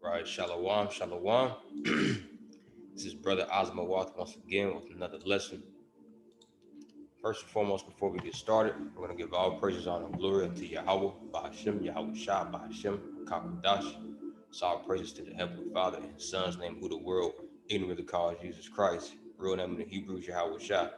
Right, shalom, shalom. This is Brother YAHAWAH once again with another lesson. First and foremost, before we get started, we're going to give all praises, honor, and glory unto Yahawah, Bahashem, YAHAWASHI, Bahashem, Kakadash. So all praises to the Heavenly Father and His Son's name, who the world ignorantly calls Jesus Christ. Real name in the Hebrews, YAHAWASHI.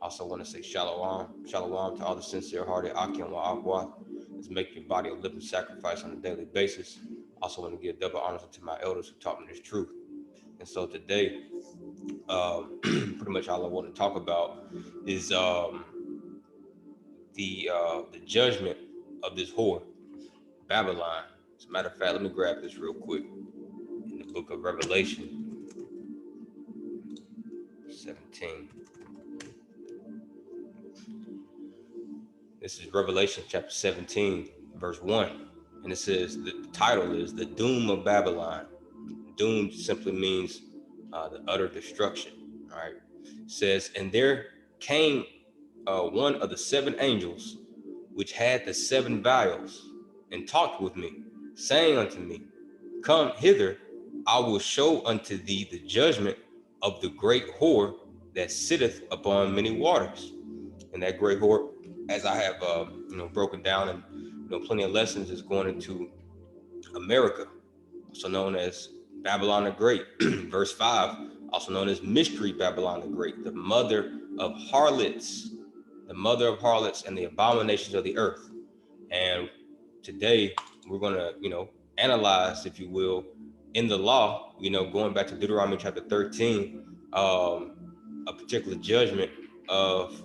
Also want to say shalom, shalom to all the sincere-hearted ARCHAEOLOGY that's making your body a living sacrifice on a daily basis. Also want to give double honors to my elders who taught me this truth. And so today, pretty much all I want to talk about is the judgment of this whore, Babylon. As a matter of fact, let me grab this real quick in the book of Revelation 17. This is Revelation chapter 17, verse 1. And it says, the title is The Doom of Babylon. Doom simply means the utter destruction. All right. It says, and there came one of the seven angels, which had the seven vials, and talked with me, saying unto me, come hither, I will show unto thee the judgment of the great whore that sitteth upon many waters. And that great whore, as I have broken down in plenty of lessons, is going into Amerikka, also known as Babylon the Great. Verse 5, also known as Mystery Babylon the Great, the mother of harlots, and the abominations of the earth. And today we're going to, analyze, if you will, in the law, going back to Deuteronomy chapter 13, a particular judgment of,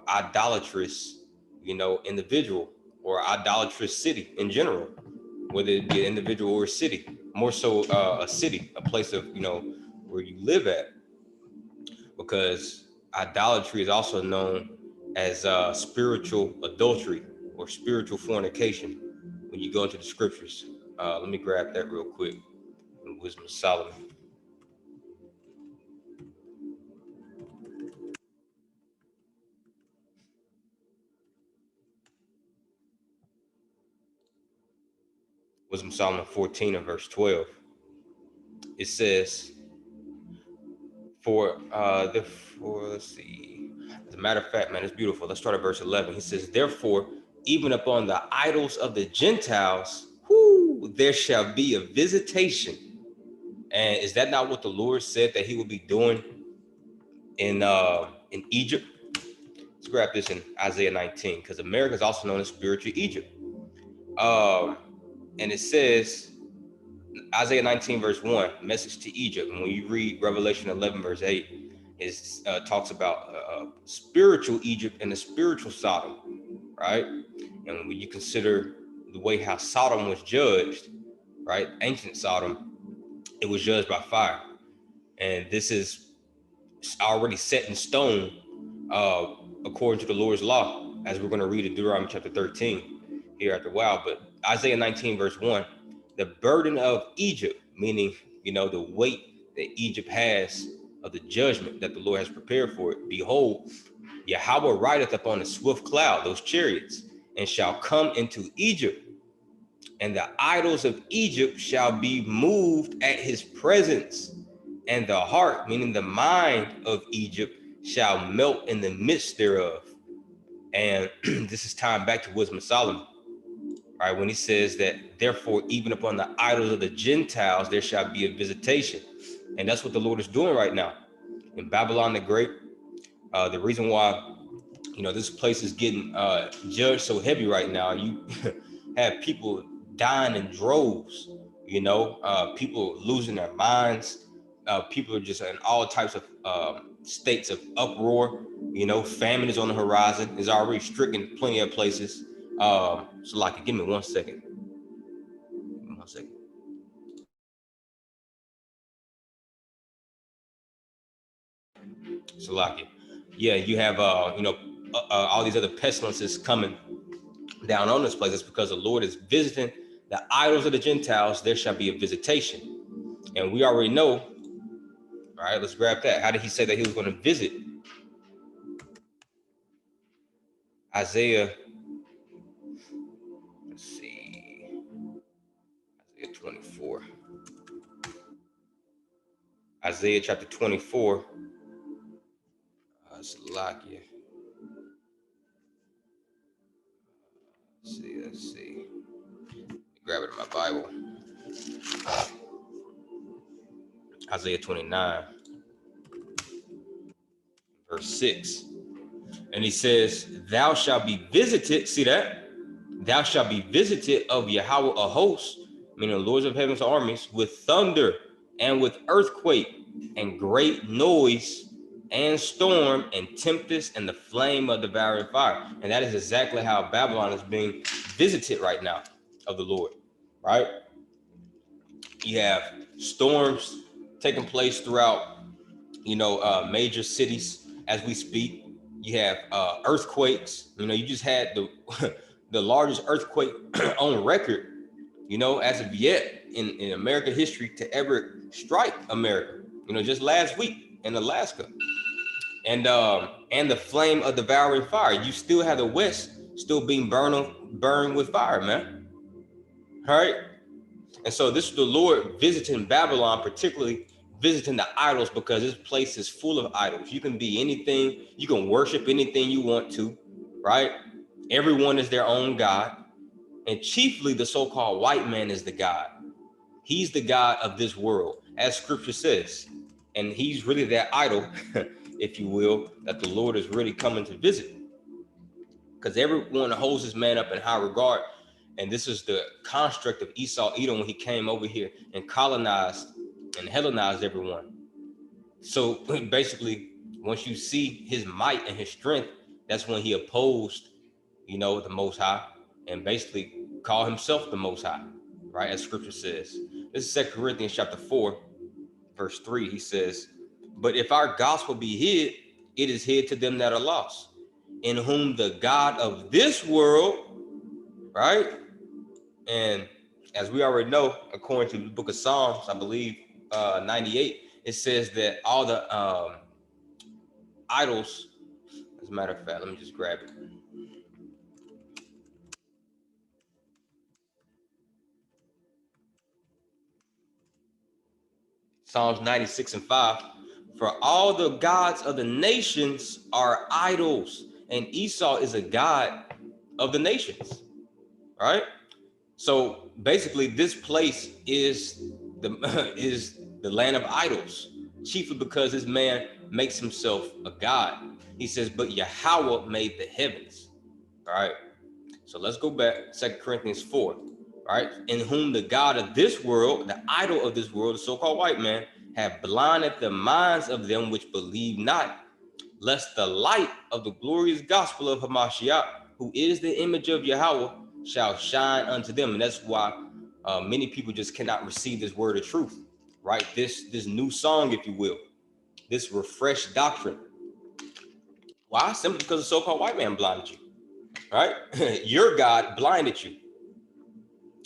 idolatrous, individual or idolatrous city in general, whether it be an individual or a city, more so a city, a place of, where you live at, because idolatry is also known as spiritual adultery or spiritual fornication when you go into the scriptures. Let me grab that real quick in Wisdom of Solomon. Wisdom of Solomon 14 and verse 12. It says, let's see. As a matter of fact, man, it's beautiful. Let's start at verse 11. He says, therefore, even upon the idols of the Gentiles, there shall be a visitation. And is that not what the Lord said that he would be doing in Egypt? Let's grab this in Isaiah 19, because Amerikkha is also known as spiritual Egypt. And it says, Isaiah 19 verse 1, message to Egypt. And when you read Revelation 11 verse 8, it talks about spiritual Egypt and the spiritual Sodom, right? And when you consider the way how Sodom was judged, right, ancient Sodom, it was judged by fire. And this is already set in stone according to the Lord's law, as we're going to read in Deuteronomy chapter 13 here after a while. But Isaiah 19 verse 1, the burden of Egypt, meaning, the weight that Egypt has of the judgment that the Lord has prepared for it. Behold, Yahawah rideth upon a swift cloud, those chariots, and shall come into Egypt, and the idols of Egypt shall be moved at his presence, and the heart, meaning the mind of Egypt, shall melt in the midst thereof. And this is tying back to Wisdom of Solomon, right? When he says that, therefore, even upon the idols of the Gentiles, there shall be a visitation. And that's what the Lord is doing right now in Babylon the Great. The reason why, this place is getting judged so heavy right now, you have people dying in droves, people losing their minds. People are just in all types of states of uproar. Famine is on the horizon. It's already stricken plenty of places. So like, give me 1 second. So like, yeah, you have all these other pestilences coming down on this place. It's because the Lord is visiting the idols of the Gentiles. There shall be a visitation, and we already know. All right, let's grab that. How did he say that he was going to visit? Isaiah, let's see, Isaiah 24. Isaiah chapter 24. Salakia. Let's see. Grab it in my Bible. Isaiah 29, verse 6. And he says, thou shalt be visited. See that? Thou shalt be visited of Yahawah a host, meaning the lords of heaven's armies, with thunder and with earthquake and great noise and storm and tempest and the flame of devouring fire. And that is exactly how Babylon is being visited right now of the Lord, right? You have storms taking place throughout, major cities as we speak. You have earthquakes. You just had the the largest earthquake on record, as of yet in American history to ever strike America. Just last week in Alaska, and the flame of devouring fire. You still have the West still being burned with fire, man. All right. And so this is the Lord visiting Babylon, particularly visiting the idols, because this place is full of idols. You can be anything, you can worship anything you want to, right? Everyone is their own God. And chiefly the so-called white man is the God. He's the God of this world, as scripture says. And he's really that idol, if you will, that the Lord is really coming to visit. Because everyone holds this man up in high regard. And this is the construct of Esau Edom when he came over here and colonized and Hellenized everyone. So basically, once you see his might and his strength, that's when he opposed, the Most High, and basically called himself the Most High, right? As scripture says. This is 2 Corinthians chapter 4, verse 3. He says, but if our gospel be hid, it is hid to them that are lost, in whom the God of this world, right? And as we already know, according to the book of Psalms, I believe 98, it says that all the idols, as a matter of fact, let me just grab it. Psalms 96 and 5, for all the gods of the nations are idols, and Esau is a god of the nations, right? So basically, this place is the land of idols, chiefly because this man makes himself a god. He says, but Yahawah made the heavens. All right. So let's go back, 2 Corinthians 4. All right. In whom the God of this world, the idol of this world, the so-called white man, have blinded the minds of them which believe not, lest the light of the glorious gospel of Hamashiach, who is the image of Yahawah, shall shine unto them. And that's why many people just cannot receive this word of truth, right? This new song, if you will, this refreshed doctrine. Why? Simply because the so-called white man blinded you, right? Your God blinded you,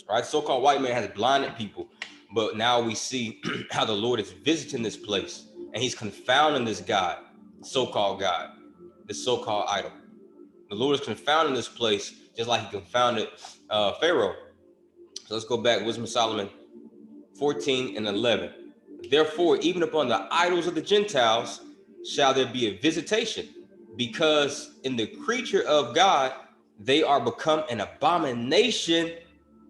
right? So-called white man has blinded people, but now we see how the Lord is visiting this place, and he's confounding this God, so-called God, this so-called idol. The Lord is confounding this place, just like he confounded Pharaoh. So let's go back, Wisdom of Solomon 14 and 11. Therefore, even upon the idols of the Gentiles shall there be a visitation, because in the creature of God they are become an abomination.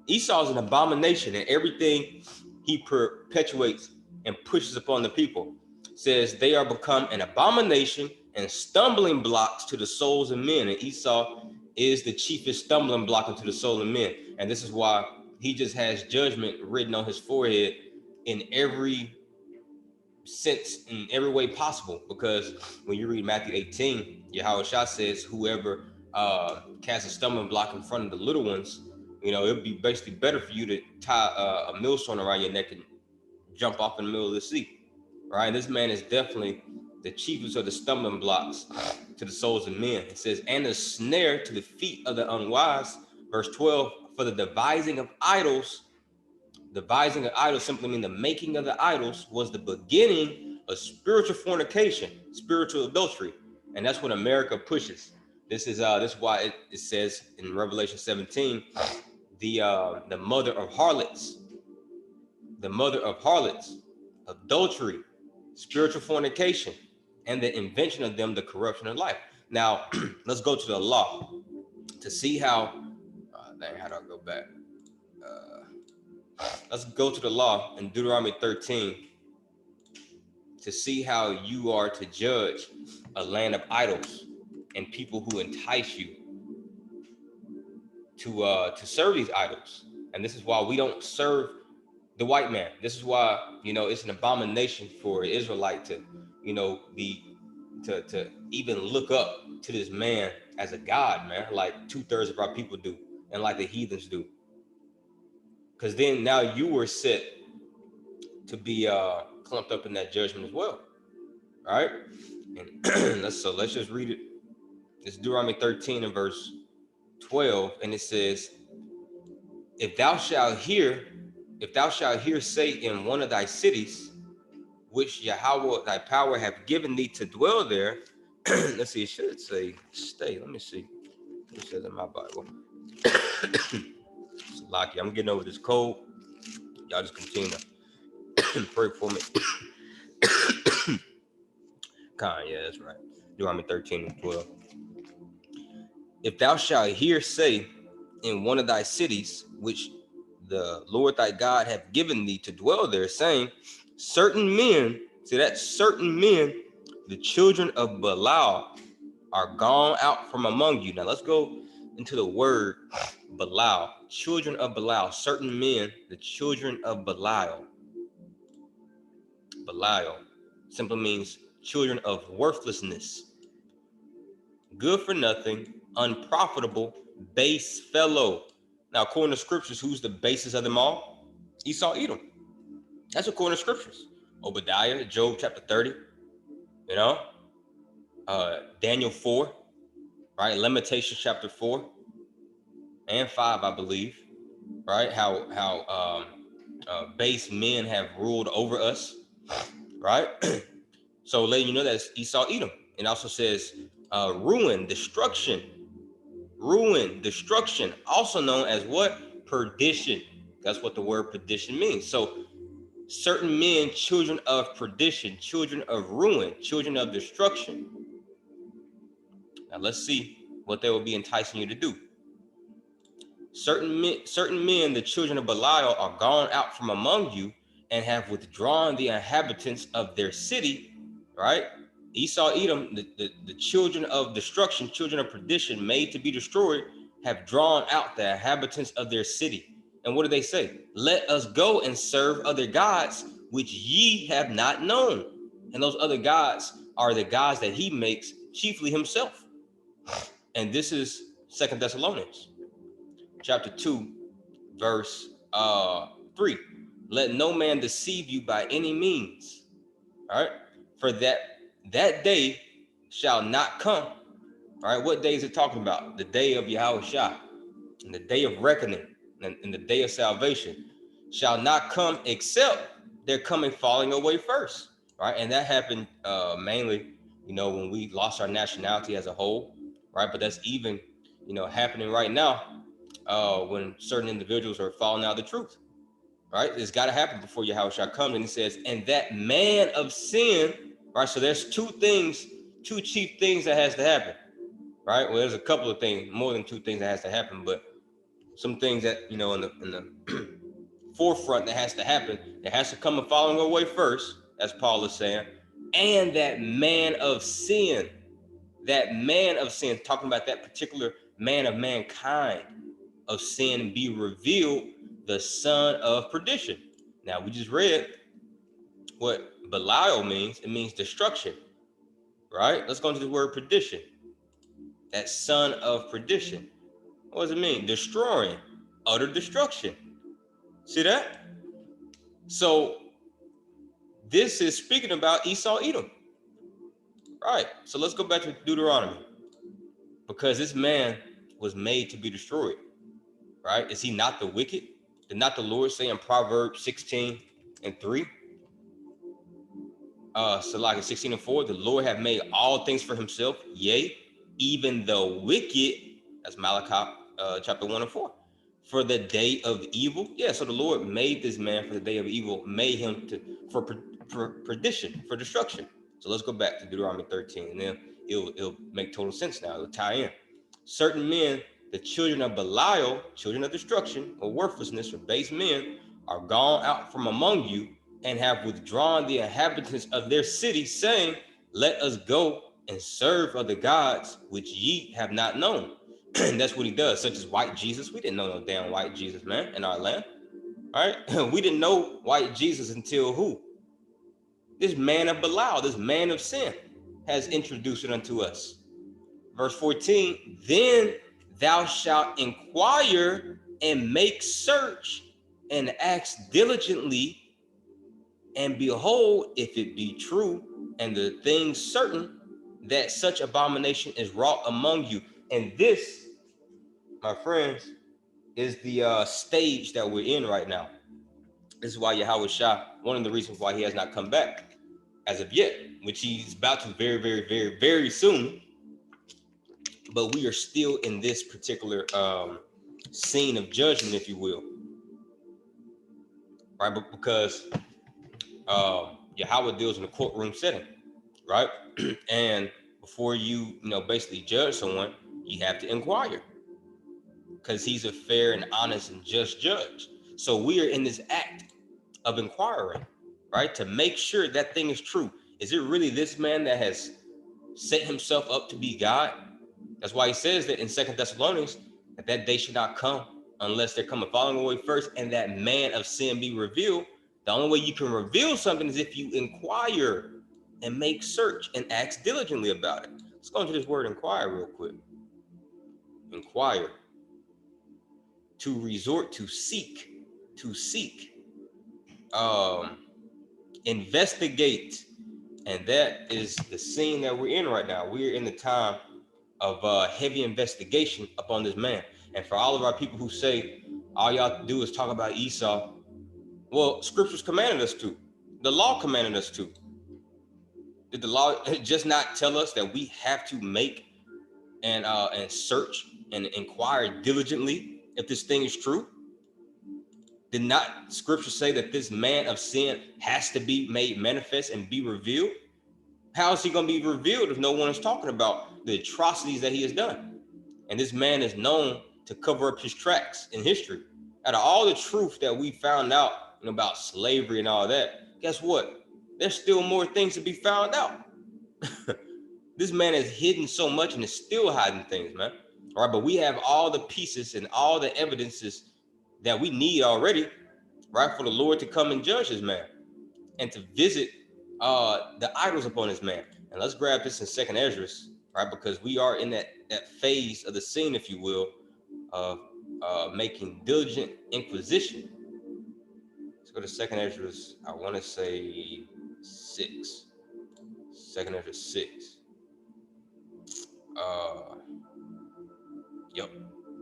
Esau is an abomination, and everything he perpetuates and pushes upon the people says they are become an abomination and stumbling blocks to the souls of men. And Esau is the chiefest stumbling block into the soul of men. And this is why he just has judgment written on his forehead in every sense, in every way possible. Because when you read Matthew 18, YAHAWASHI says, whoever casts a stumbling block in front of the little ones, it would be basically better for you to tie a millstone around your neck and jump off in the middle of the sea. Right? This man is definitely the chiefest of the stumbling blocks to the souls of men. It says, and a snare to the feet of the unwise. Verse 12, for the devising of idols simply means the making of the idols was the beginning of spiritual fornication, spiritual adultery. And that's what America pushes. This is why it says in Revelation 17, the mother of harlots, the mother of harlots, adultery, spiritual fornication, and the invention of them, the corruption of life. Now, let's go to the law to see how, how do I go back? Let's go to the law in Deuteronomy 13 to see how you are to judge a land of idols and people who entice you to serve these idols. And this is why we don't serve the white man. This is why, it's an abomination for an Israelite to, to even look up to this man as a god, man, like 2/3 of our people do, and like the heathens do. Because then now you were set to be clumped up in that judgment as well. All right. And let's just read it. It's Deuteronomy 13 and verse 12, and it says, if thou shalt hear say in one of thy cities, which Yahawah thy power have given thee to dwell there. Let's see, it should say stay. Let me see. It says in my Bible. It's lucky. I'm getting over this cold. Y'all just continue to pray for me. Yeah, that's right. Deuteronomy 13 and 12. If thou shalt hear say in one of thy cities, which the Lord thy God hath given thee to dwell there, saying, certain men, see that certain men, the children of Belial, are gone out from among you. Now let's go into the word Belial. Children of Belial, certain men, the children of Belial. Belial simply means children of worthlessness, good for nothing, unprofitable, base fellow. Now, according to scriptures, who's the basis of them all? Esau, Edom. That's according to scriptures. Obadiah, Job chapter 30, Daniel 4, right? Lamentations chapter 4 and 5, I believe, right? How base men have ruled over us, right? So letting you know that's Esau, Edom. It also says ruin, destruction, also known as what? Perdition. That's what the word perdition means. So certain men, children of perdition, children of ruin, children of destruction. Now let's see what they will be enticing you to do. Certain men, the children of Belial, are gone out from among you and have withdrawn the inhabitants of their city, right? Esau, Edom, the children of destruction, children of perdition, made to be destroyed, have drawn out the inhabitants of their city. And what do they say? Let us go and serve other gods, which ye have not known. And those other gods are the gods that he makes, chiefly himself. And this is 2 Thessalonians chapter 2, verse 3. Let no man deceive you by any means. All right. For that day shall not come. All right. What day is it talking about? The day of YAHAWASHI, and the day of reckoning, and the day of salvation shall not come except they're coming falling away first. Right. And that happened mainly, when we lost our nationality as a whole. Right. But that's even, happening right now when certain individuals are falling out of the truth. Right. It's got to happen before YAHAWASHI comes. And he says, and that man of sin. Right. So there's two chief things that has to happen. Right. Well, there's a couple of things, more than two things that has to happen, but some things that, in the forefront that has to happen, that has to come and falling away first, as Paul is saying, and that man of sin, talking about that particular man of mankind of sin be revealed, the son of perdition. Now, we just read what Belial means. It means destruction, right? Let's go into the word perdition. That son of perdition. What does it mean? Destroying, utter destruction. See that? So this is speaking about Esau, Edom. Right. So let's go back to Deuteronomy. Because this man was made to be destroyed. Right? Is he not the wicked? Did not the Lord say in Proverbs 16 and 3? So like in 16 and 4, the Lord have made all things for himself, yea, even the wicked, that's Malachi chapter 1 and 4, for the day of evil. Yeah, so the Lord made this man for the day of evil, made him for perdition, for destruction. So let's go back to Deuteronomy 13, and then it'll make total sense now. It'll tie in. Certain men, the children of Belial, children of destruction or worthlessness or base men, are gone out from among you and have withdrawn the inhabitants of their city, saying, let us go and serve other gods which ye have not known. And that's what he does, such as white Jesus. We didn't know no damn white Jesus, man, in our land. All right. We didn't know white Jesus until who? This man of Belial, this man of sin, has introduced it unto us. Verse 14, then thou shalt inquire and make search and ask diligently, and behold, if it be true and the thing certain that such abomination is wrought among you. And this, my friends, is the stage that we're in right now. This is why YAHAWASHI, one of the reasons why he has not come back as of yet, which he's about to very, very, very, very soon. But we are still in this particular scene of judgment, if you will, right? But because Yahweh deals in a courtroom setting, right? And before you basically judge someone, you have to inquire, because he's a fair and honest and just judge. So we are in this act of inquiring, right? To make sure that thing is true. Is it really this man that has set himself up to be God? That's why he says that in 2 Thessalonians, that day should not come unless there come a falling away first and that man of sin be revealed. The only way you can reveal something is if you inquire and make search and ask diligently about it. Let's go into this word inquire real quick. Inquire. To resort, to seek, investigate. And that is the scene that we're in right now. We're in the time of heavy investigation upon this man. And for all of our people who say all y'all do is talk about Esau, well, scriptures commanded us to. The law commanded us to. Did the law just not tell us that we have to make and search and inquire diligently if this thing is true? Did not scripture say that this man of sin has to be made manifest and be revealed? How is he going to be revealed if no one is talking about the atrocities that he has done? And this man is known to cover up his tracks in history. Out of all the truth that we found out about slavery and all that, guess what? There's still more things to be found out. This man has hidden so much and is still hiding things, man. All right, but we have all the pieces and all the evidences that we need already, right, for the Lord to come and judge this man and to visit the idols upon this man. And let's grab this in 2nd Esdras, right, because we are in that phase of the scene, if you will, of making diligent inquisition. Let's go to 2nd Esdras. I want to say 6. 2nd Esdras 6. Yep,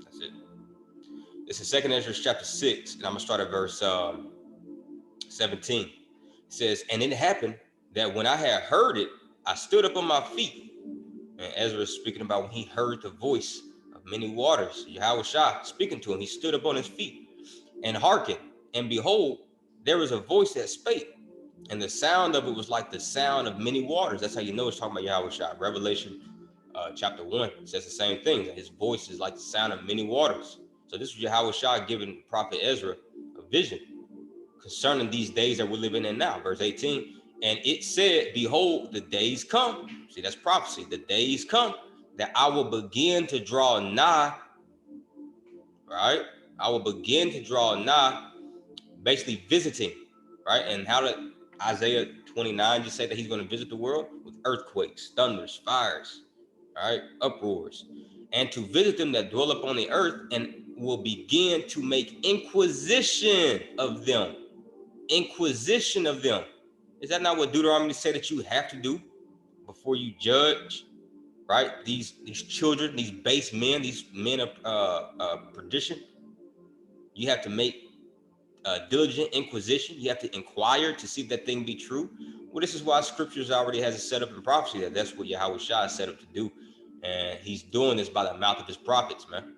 that's it. This is 2nd Esdras chapter 6, and I'm gonna start at verse 17. It says, and it happened that when I had heard it, I stood up on my feet. And Ezra is speaking about when he heard the voice of many waters, YAHAWASHI speaking to him. He stood up on his feet and hearkened, and behold, there was a voice that spake, and the sound of it was like the sound of many waters. That's how you know it's talking about YAHAWASHI. Revelation chapter 1 says the same thing, that his voice is like the sound of many waters. So this was YAHAWASHI giving prophet Ezra a vision concerning these days that we're living in now. Verse 18, and it said, behold, the days come. See, that's prophecy. The days come that I will begin to draw nigh, right? I will begin to draw nigh, basically visiting, right? And how did Isaiah 29 just say that he's going to visit the world? With earthquakes, thunders, fires, right? Uproars. And to visit them that dwell upon the earth, and will begin to make inquisition of them. Inquisition of them. Is that not what Deuteronomy said that you have to do before you judge, right? These children, these base men, these men of perdition. You have to make diligent inquisition. You have to inquire to see if that thing be true. Well, this is why scriptures already has it set up in prophecy that that's what YAHAWASHI is set up to do. And he's doing this by the mouth of his prophets, man.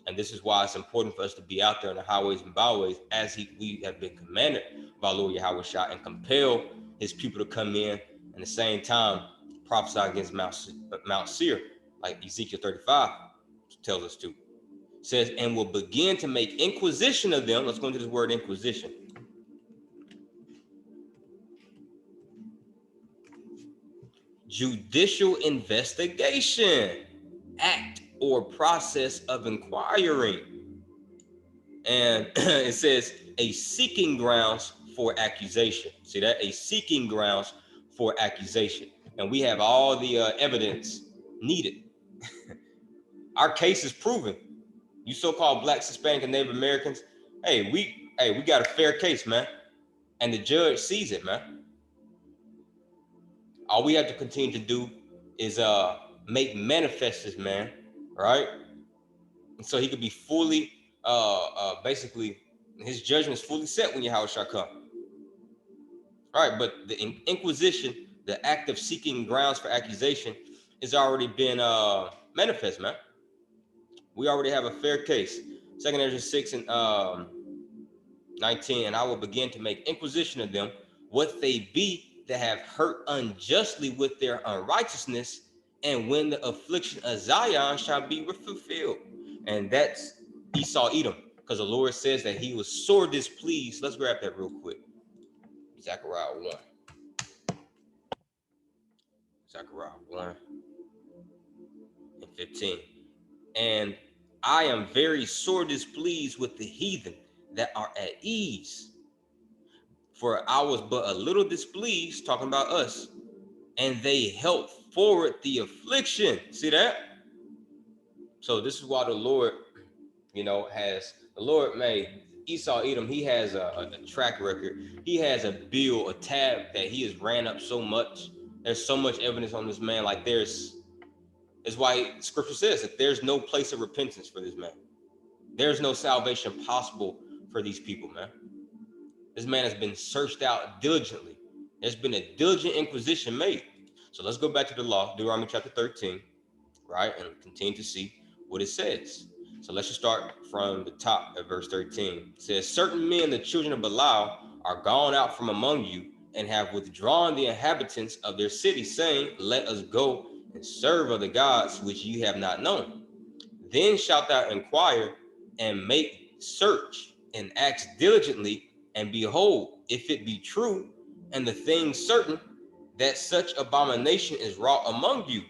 And this is why it's important for us to be out there on the highways and byways as we have been commanded by Lord YAHAWASHI, and compel his people to come in, and at the same time prophesy against Mount Seir, like Ezekiel 35 tells us to. It says, and will begin to make inquisition of them. Let's go into this word inquisition. Judicial investigation, act or process of inquiring. And it says a seeking grounds for accusation. See that? A seeking grounds for accusation. And we have all the evidence needed. Our case is proven. You so-called Blacks, Hispanic, and Native Americans, hey, we got a fair case, man. And the judge sees it, man. All we have to continue to do is make manifest this man, right? And so he could be fully, basically, his judgment is fully set when Yahweh shall come. All right, but the inquisition, the act of seeking grounds for accusation, has already been manifest, man. We already have a fair case. 2 Ezra 6 and 19, and I will begin to make inquisition of them, what they be that have hurt unjustly with their unrighteousness, and when the affliction of Zion shall be fulfilled. And that's Esau Edom, because the Lord says that he was sore displeased. Let's grab that real quick. Zechariah 1. Zechariah 1 and 15. And I am very sore displeased with the heathen that are at ease. For I was but a little displeased, talking about us, and they helped forward the affliction. See that? So this is why the Lord, made Esau Edom. He has a track record. He has a bill, a tab that he has ran up so much. There's so much evidence on this man. Like that's why Scripture says that there's no place of repentance for this man. There's no salvation possible for these people, man. This man has been searched out diligently. There's been a diligent inquisition made. So let's go back to the law, Deuteronomy chapter 13, right? And continue to see what it says. So let's just start from the top at verse 13. It says, certain men, the children of Belial, are gone out from among you, and have withdrawn the inhabitants of their city, saying, let us go and serve other gods which ye have not known. Then shalt thou inquire and make search and ask diligently, and behold, if it be true, and the thing certain, that such abomination is wrought among you,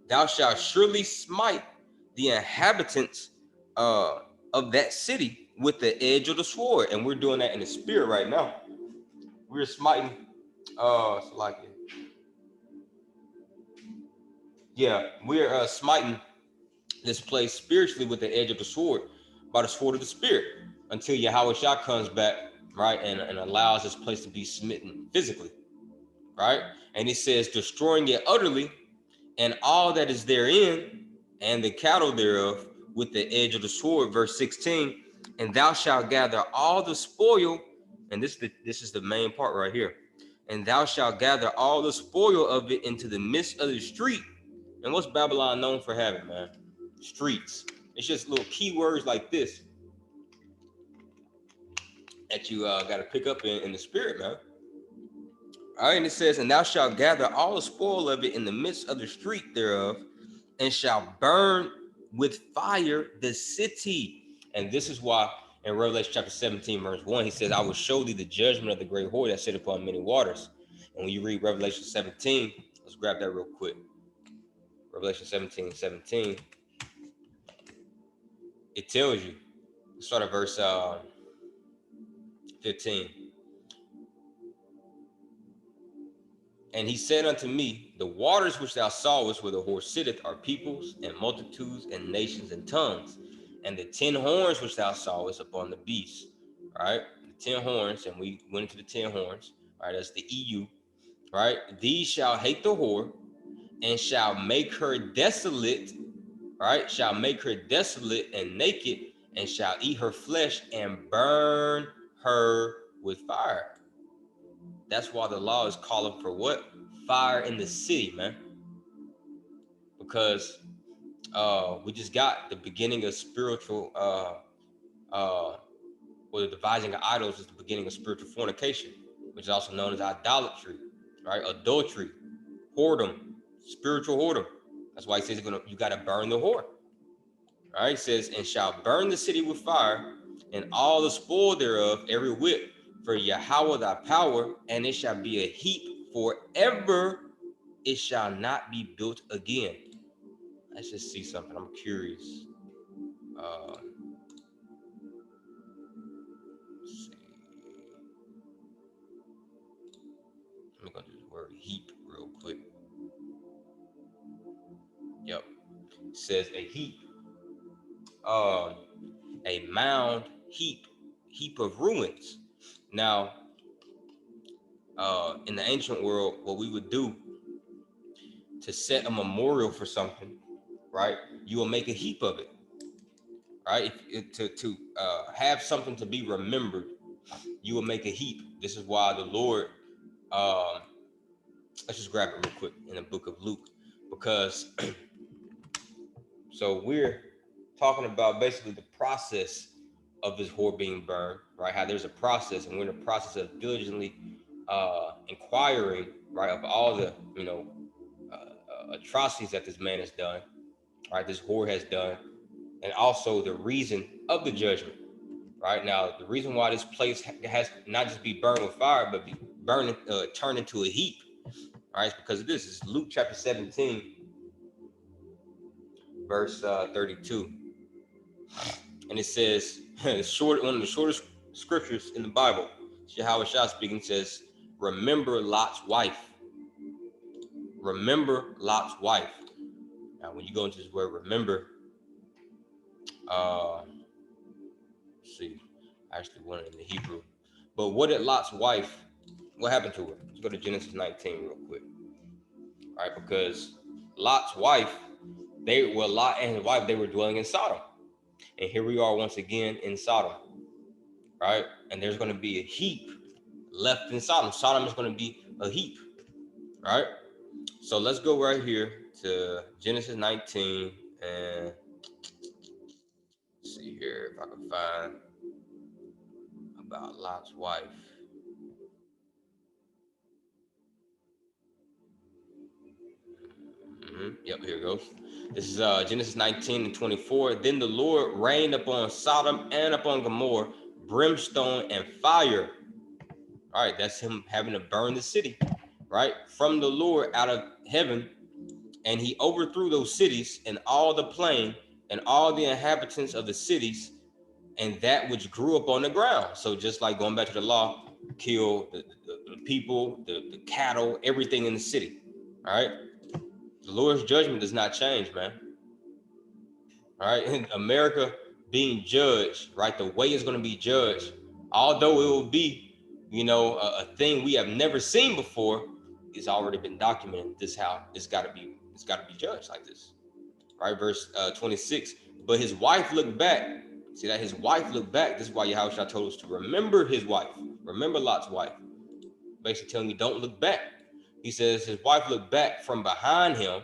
thou shalt surely smite the inhabitants of that city with the edge of the sword. And we're doing that in the spirit right now. We're smiting, we're smiting this place spiritually with the edge of the sword, by the sword of the spirit, until YAHAWASHI comes back, right, and allows this place to be smitten physically, right? And it says, destroying it utterly, and all that is therein, and the cattle thereof, with the edge of the sword. Verse 16, and thou shalt gather all the spoil, and this is the main part right here, and thou shalt gather all the spoil of it into the midst of the street. And what's Babylon known for having, man? Streets. It's just little keywords like this that you got to pick up in the spirit, man. All right, and it says, and thou shalt gather all the spoil of it in the midst of the street thereof, and shall burn with fire the city. And this is why in Revelation chapter 17, verse 1, he says, I will show thee the judgment of the great whore that sit upon many waters. And when you read Revelation 17, let's grab that real quick. Revelation 17:17, it tells you, start at verse 15. And he said unto me, the waters which thou sawest where the whore sitteth are peoples and multitudes and nations and tongues. And the 10 horns which thou sawest upon the beast, right? The 10 horns, and we went into the 10 horns, right? That's the EU, right? These shall hate the whore, and shall make her desolate, right? Shall make her desolate and naked, and shall eat her flesh and burn her with fire. That's why the law is calling for what? Fire in the city, man. Because we just got the beginning of spiritual, or the devising of idols is the beginning of spiritual fornication, which is also known as idolatry, right? Adultery, whoredom, spiritual whoredom. That's why he says you got to burn the whore. All right, it says, and shall burn the city with fire, and all the spoil thereof, every whit, for Yahawah thy power, and it shall be a heap forever. It shall not be built again. Let's just see something. I'm curious. Let's see. Let me go to this word heap real quick. Yep. It says a heap. A mound, heap of ruins. Now, in the ancient world, what we would do to set a memorial for something, right? You will make a heap of it, right? To have something to be remembered, you will make a heap. This is why the Lord, let's just grab it real quick in the book of Luke, because so we're talking about basically the process of this whore being burned, right? How there's a process, and we're in the process of diligently inquiring, right, of all the atrocities that this man has done, right? This whore has done, and also the reason of the judgment, right? Now, the reason why this place has not just be burned with fire, but be burned, turned into a heap, right? It's because of this. It's Luke chapter 17, verse 32. And it says, one of the shortest scriptures in the Bible, YAHAWASHI speaking, says, remember Lot's wife. Remember Lot's wife. Now, when you go into this word remember, let's see, I actually want it in the Hebrew. But what did Lot's wife, what happened to her? Let's go to Genesis 19 real quick. All right, because Lot's wife, Lot and his wife, they were dwelling in Sodom. And here we are once again in Sodom, right? And there's going to be a heap left in Sodom. Sodom is going to be a heap, right? So let's go right here to Genesis 19 and see here if I can find about Lot's wife. Yep, here it goes. This is Genesis 19 and 24. Then the Lord rained upon Sodom and upon Gomorrah brimstone and fire. All right, that's him having to burn the city, right? From the Lord out of heaven. And he overthrew those cities and all the plain and all the inhabitants of the cities and that which grew up on the ground. So just like going back to the law, kill the people, the cattle, everything in the city. All right. The Lord's judgment does not change, man. All right. In America being judged, right? The way it's going to be judged, although it will be, a thing we have never seen before, it's already been documented. This how it's got to be judged like this. Right? Verse 26. But his wife looked back. See that his wife looked back. This is why Yahushua told us to remember his wife. Remember Lot's wife. Basically telling you don't look back. He says his wife looked back from behind him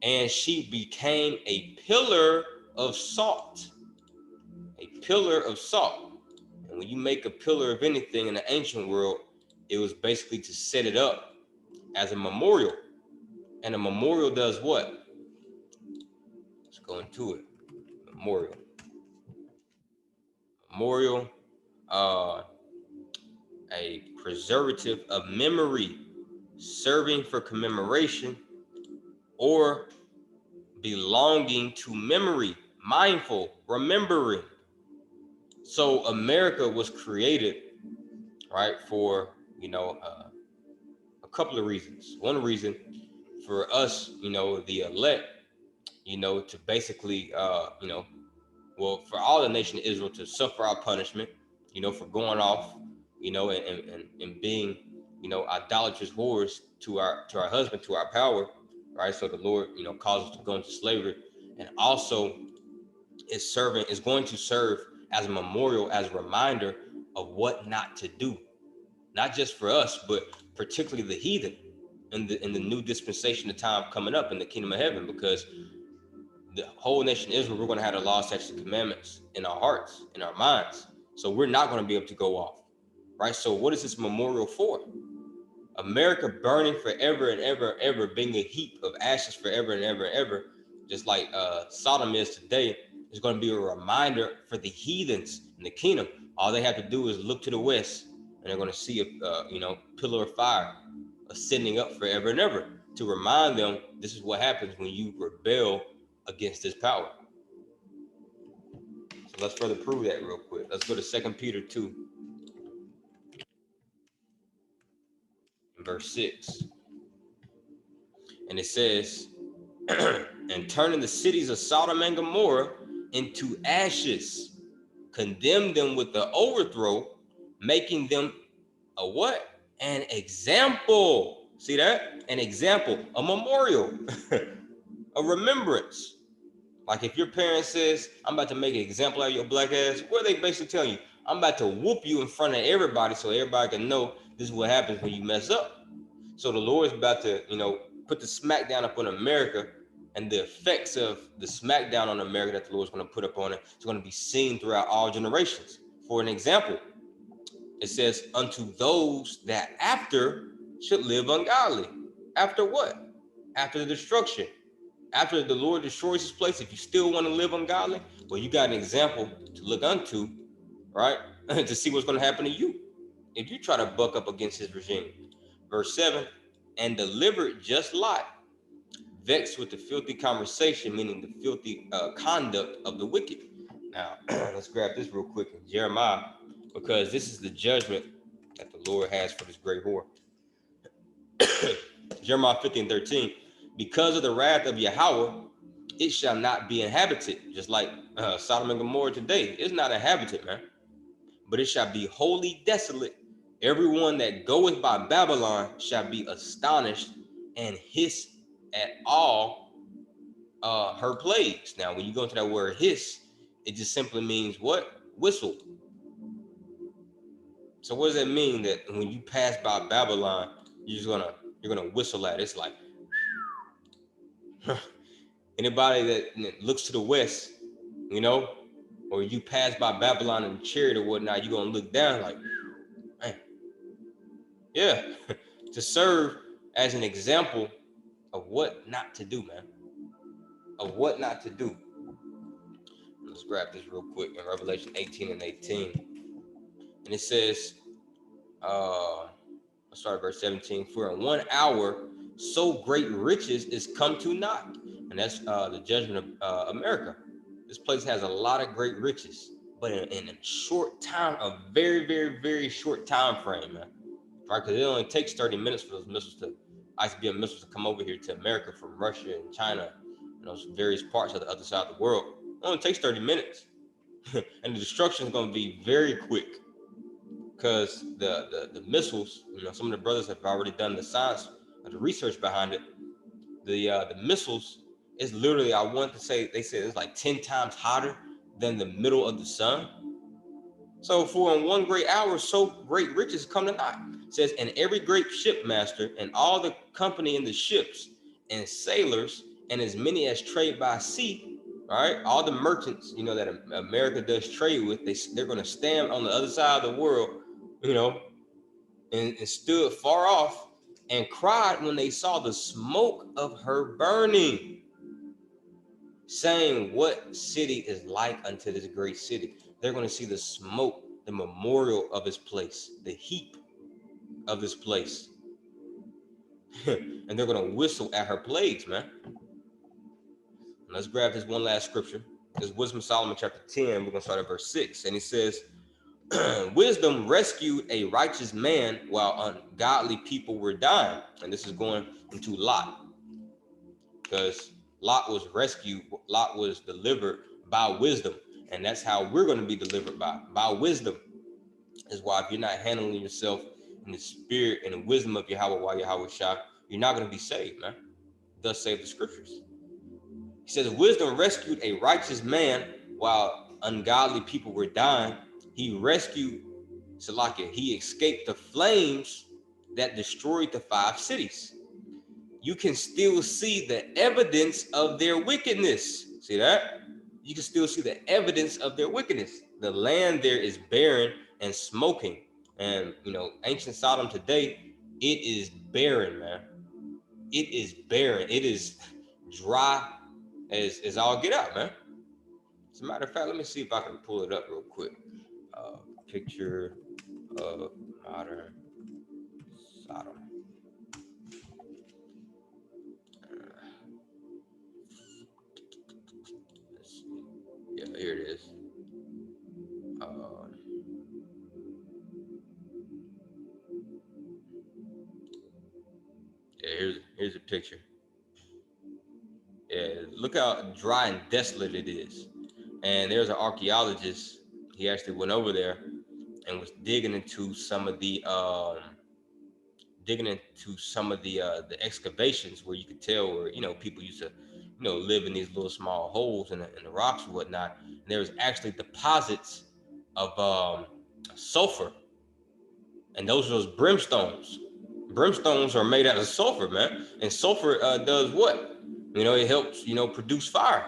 and she became a pillar of salt. A pillar of salt. And when you make a pillar of anything in the ancient world, it was basically to set it up as a memorial. And a memorial does what? Let's go into it. Memorial. Memorial, a preservative of memory, serving for commemoration or belonging to memory, mindful, remembering. So America was created, right, for, a couple of reasons. One reason for us, the elect, to basically, for all the nation of Israel to suffer our punishment, for going off, and being, idolatrous whores to our husband, to our power, right? So the Lord, calls us to go into slavery, and also is going to serve as a memorial, as a reminder of what not to do, not just for us, but particularly the heathen in the new dispensation of time coming up in the kingdom of heaven, because the whole nation of Israel, we're going to have the law, statutes, and commandments in our hearts, in our minds. So we're not going to be able to go off, right? So what is this memorial for? America burning forever and ever and ever, being a heap of ashes forever and ever and ever, just like Sodom is today, is going to be a reminder for the heathens in the kingdom. All they have to do is look to the west, and they're going to see a pillar of fire ascending up forever and ever to remind them this is what happens when you rebel against this power. So let's further prove that real quick. Let's go to 2 Peter 2, verse 6. And it says, and turning the cities of Sodom and Gomorrah into ashes, condemn them with the overthrow, making them a what? An example. See that? An example, a memorial, a remembrance. Like if your parent says, I'm about to make an example out of your black ass, what are they basically telling you? I'm about to whoop you in front of everybody so everybody can know this is what happens when you mess up. So the Lord is about to, put the smackdown upon America, and the effects of the smackdown on America that the Lord is going to put upon it is going to be seen throughout all generations. For an example, it says, unto those that after should live ungodly. After what? After the destruction. After the Lord destroys his place, if you still want to live ungodly, well, you got an example to look unto, right? To see what's going to happen to you if you try to buck up against his regime. Verse 7, and delivered just Lot, vexed with the filthy conversation, meaning the filthy conduct of the wicked. Now, let's grab this real quick in Jeremiah, because this is the judgment that the Lord has for this great whore. Jeremiah 15:13, because of the wrath of Yahawah, it shall not be inhabited. Just like Sodom and Gomorrah today, it's not inhabited, man. But it shall be wholly desolate. Everyone that goeth by Babylon shall be astonished and hiss at all her plagues. Now, when you go into that word hiss, it just simply means what? Whistle. So what does that mean, that when you pass by Babylon, you're gonna whistle at it? It's like anybody that looks to the west, or you pass by Babylon in a chariot or whatnot, you're gonna look down like, man. Yeah, to serve as an example of what not to do, man. Of what not to do. Let's grab this real quick in Revelation 18:18. And it says, let's start at verse 17. For in 1 hour, so great riches is come to naught. And that's the judgment of America. This place has a lot of great riches, but in a short time, a very, very, very short time frame, man. Right? Because it only takes 30 minutes for those ICBM missiles to come over here to America from Russia and China and those various parts of the other side of the world. It only takes 30 minutes. And the destruction is going to be very quick, because the missiles, some of the brothers have already done the science, the research behind it. The missiles is literally, I want to say, they said it's like 10 times hotter than the middle of the sun. So for in 1 great hour, so great riches come to naught. It says, and every great shipmaster and all the company in the ships and sailors and as many as trade by sea, right? All the merchants, that America does trade with, they're going to stand on the other side of the world, and stood far off and cried when they saw the smoke of her burning, saying, what city is like unto this great city? They're going to see the smoke, the memorial of this place, the heap of this place. And they're going to whistle at her plagues, man. Let's grab this one last scripture. This is Wisdom of Solomon chapter 10. We're going to start at verse 6. And it says, wisdom rescued a righteous man while ungodly people were dying. And this is going into Lot, because Lot was rescued. Lot was delivered by wisdom. And that's how we're going to be delivered by wisdom. Is why if you're not handling yourself in the spirit and the wisdom of YAHAWAH, YAHAWASHI, you're not going to be saved, man. Thus save the scriptures. He says, wisdom rescued a righteous man while ungodly people were dying. He rescued Salakia. He escaped the flames that destroyed the 5 cities. You can still see the evidence of their wickedness. See that? You can still see the evidence of their wickedness. The land there is barren and smoking. And, you know, ancient Sodom today, it is barren, man. It is barren. It is dry as all get out, man. As a matter of fact, let me see if I can pull it up real quick. Picture of modern Sodom. Let's see. Yeah, here it is. Yeah, here's a picture. Yeah, look how dry and desolate it is. And there's an archaeologist. He actually went over there and was digging into some of the the excavations where you could tell where, you know, people used to, you know, live in these little small holes in the rocks and whatnot. And there was actually deposits of sulfur, and those are those brimstones. Brimstones are made out of sulfur, man. And sulfur does what? You know, it helps, you know, produce fire.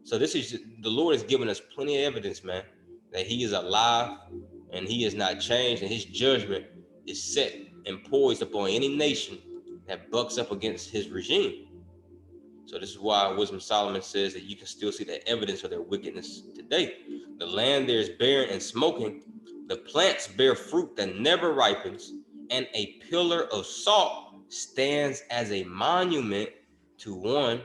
So this is, the Lord has given us plenty of evidence, man, that he is alive and he is not changed, and his judgment is set and poised upon any nation that bucks up against his regime. So this is why Wisdom Solomon says that you can still see the evidence of their wickedness today. The land there is barren and smoking. The plants bear fruit that never ripens, and a pillar of salt stands as a monument to one.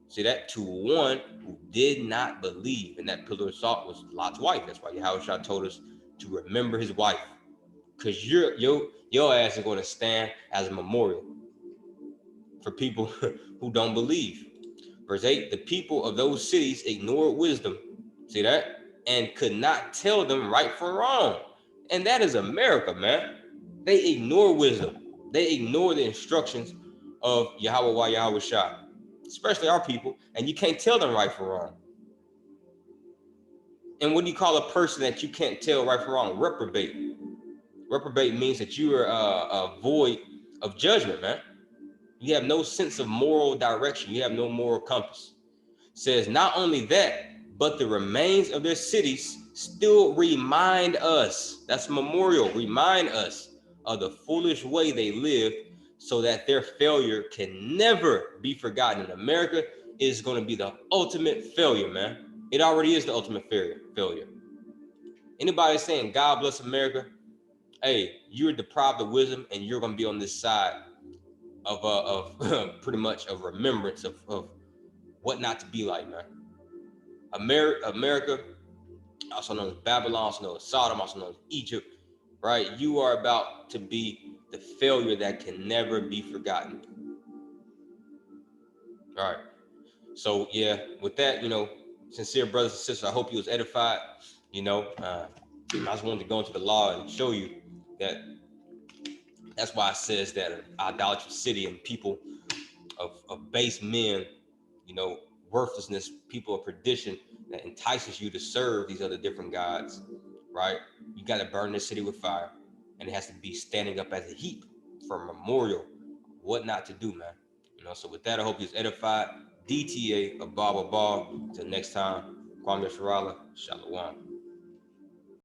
See that? To one who did not believe. And that pillar of salt was Lot's wife. That's why YAHAWASHI told us to remember his wife, because your ass is going to stand as a memorial for people who don't believe. Verse 8, the people of those cities ignored wisdom. See that? And could not tell them right from wrong. And that is America, man. They ignore wisdom. They ignore the instructions of YAHAWAH, YAHAWASHI, especially our people. And you can't tell them right from wrong. And what do you call a person that you can't tell right from wrong? Reprobate. Reprobate means that you are void of judgment, man. You have no sense of moral direction. You have no moral compass. It says not only that, but the remains of their cities still remind us. That's memorial. Remind us of the foolish way they lived, so that their failure can never be forgotten. And America is going to be the ultimate failure, man. It already is the ultimate failure. Anybody saying God bless America, hey, you're deprived of wisdom, and you're going to be on this side of pretty much a remembrance of what not to be like, man. America, also known as Babylon, also known as Sodom, also known as Egypt, right? You are about to be the failure that can never be forgotten. All right. So yeah, with that, you know, sincere brothers and sisters, I hope you was edified. You know, I just wanted to go into the law and show you that. That's why it says that an idolatrous city and people of base men, you know, worthlessness, people of perdition, that entices you to serve these other different gods, right? You got to burn this city with fire, and it has to be standing up as a heap for a memorial, what not to do, man. You know, so with that, I hope you're edified. DTA, Abba. Until next time, Kwame Sharala, Shalom.